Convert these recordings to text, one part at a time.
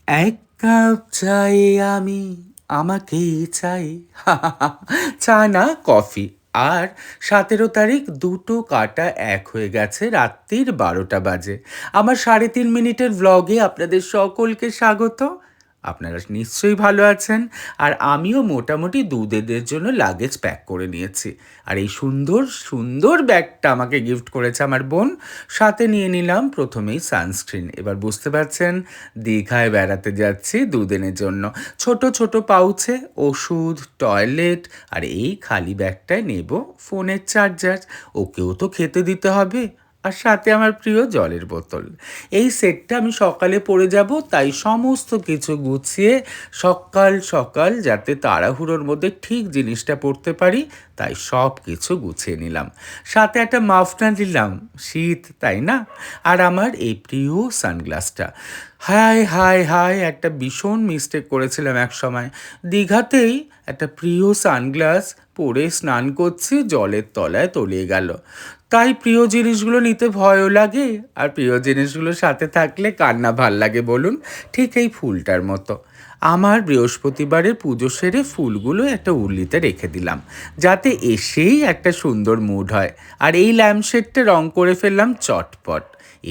এক কাপ চাই আমি, আমাকেই চাই। চা না কফি। আর 17 তারিখ দুটো কাটা এক হয়ে গেছে, রাত্রির 12টা বাজে। আমার 3.5 মিনিটের ভ্লগে আপনাদের সকলকে স্বাগত। আপনারা নিশ্চয়ই ভালো আছেন। আর আমিও মোটামুটি দুধেদের জন্য লাগেজ প্যাক করে নিয়েছি। আর এই সুন্দর সুন্দর ব্যাগটা আমাকে গিফট করেছে আমার বোন। সাথে নিয়ে নিলাম প্রথমেই সানস্ক্রিন। এবার বুঝতে পারছেন দীঘায় বেড়াতে যাচ্ছি দুদিনের জন্য। ছোট ছোট পাউচে ওষুধ, টয়লেট, আর এই খালি ব্যাগটায় নেব ফোনের চার্জার। ওকেও তো খেতে দিতে হবে। আর সাথে আমার প্রিয় জলের বোতল। এই সেটটা আমি সকালে পরে যাব, তাই সমস্ত কিছু গুছিয়ে সকাল সকাল যাতে তাড়াহুড়োর মধ্যে ঠিক জিনিসটা পড়তে পারি, তাই সব কিছু গুছিয়ে নিলাম। সাথে একটা মাফলার নিলাম, শীত তাই না। আর আমার এই প্রিয় সানগ্লাসটা। হায় হায় হায়, একটা ভীষণ মিস্টেক করেছিলাম এক সময়। দীঘাতেই একটা প্রিয় সানগ্লাস পরে স্নান করছি, জলের তলায় তলিয়ে গেল। তাই প্রিয় জিনিসগুলো নিতে ভয়ও লাগে, আর প্রিয় জিনিসগুলোর সাথে থাকলে কান্না ভাল লাগে বলুন। ঠিক এই ফুলটার মতো। আমার বৃহস্পতিবারের পুজো সেরে ফুলগুলো একটা উর্লিতে রেখে দিলাম, যাতে এসেই একটা সুন্দর মুড হয়। আর এই ল্যাম্পশেডটা রং করে ফেললাম চটপট।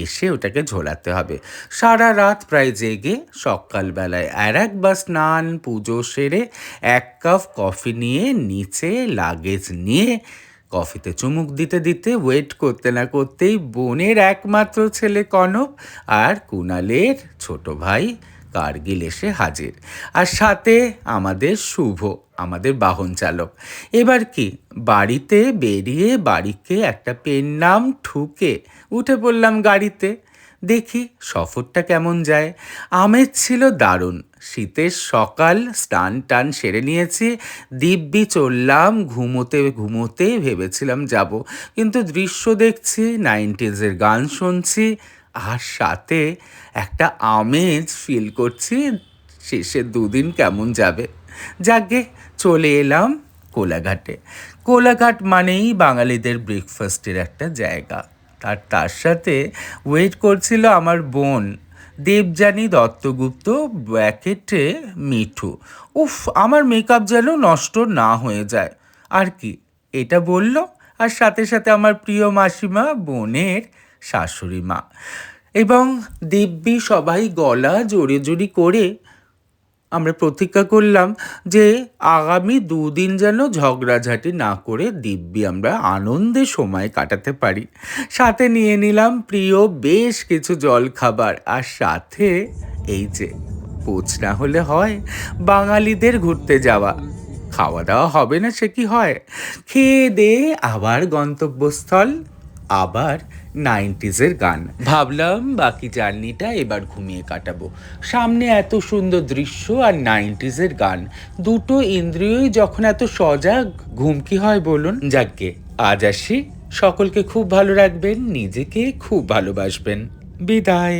এসে ওটাকে ঝোলাতে হবে। সারা রাত প্রায় জেগে সকালবেলায় একবার স্নান পুজো সেরে 1 কাপ কফি নিয়ে নিচে লাগেজ নিয়ে কফিতে চুমুক দিতে দিতে ওয়েট করতে না করতেই বোনের একমাত্র ছেলে কনক আর কুণালের ছোট ভাই কার্গিল এসে হাজির। আর সাথে আমাদের শুভ, আমাদের বাহন চালক। এবার কি বাড়িতে বেরিয়ে বাড়িকে একটা পেন নাম ঠুকে উঠে পড়লাম গাড়িতে। দেখি সফরটা কেমন যায়। আমেজ ছিল দারুণ। শীতের সকাল, স্নান টান সেরে নিয়েছি, দিব্যি চললাম। ঘুমোতে ঘুমোতে ভেবেছিলাম যাব, কিন্তু দৃশ্য দেখছি, 90s গান শুনছি, আর সাথে একটা আমেজ ফিল করছি। শেষের দুদিন কেমন যাবে। যাকে চলে এলাম কোলাঘাটে। কোলাঘাট মানেই বাঙালিদের ব্রেকফাস্টের একটা জায়গা। আর তার সাথে ওয়েট করছিল আমার বোন দেবযানী দত্তগুপ্ত, ব্র্যাকেটে মিঠু। উফ, আমার মেকআপ যেন নষ্ট না হয়ে যায়। আর কি এটা বলল। আর সাথে সাথে আমার প্রিয় মাসিমা, বোনের শাশুড়ি মা, এবং দিব্যি সবাই গলা জোরে করে আমরা প্রতিজ্ঞা করলাম যে আগামী 2 দিন যেন ঝগড়াঝাটি না করে দিব্যি আমরা আনন্দে সময় কাটাতে পারি। সাথে নিয়ে নিলাম প্রিয় বেশ কিছু জল খাবার। আর সাথে এই যে পোচ না হলে হয় বাঙালিদের ঘুরতে যাওয়া। খাওয়া দাওয়া হবে না সে কি হয়। খেয়ে দিয়ে আবার গন্তব্যস্থল, আবার 90s গান। ভাবলাম বাকি জার্নিটা এবার ঘুমিয়ে কাটাবো। সামনে এত সুন্দর দৃশ্য আর 90s গান, দুটো ইন্দ্রিয়ই যখন এত সজাগ, ঘুম কি হয় বলুন। যাকগে আজ আসি। সকলকে খুব ভালো রাখবেন, নিজেকে খুব ভালোবাসবেন। বিদায়।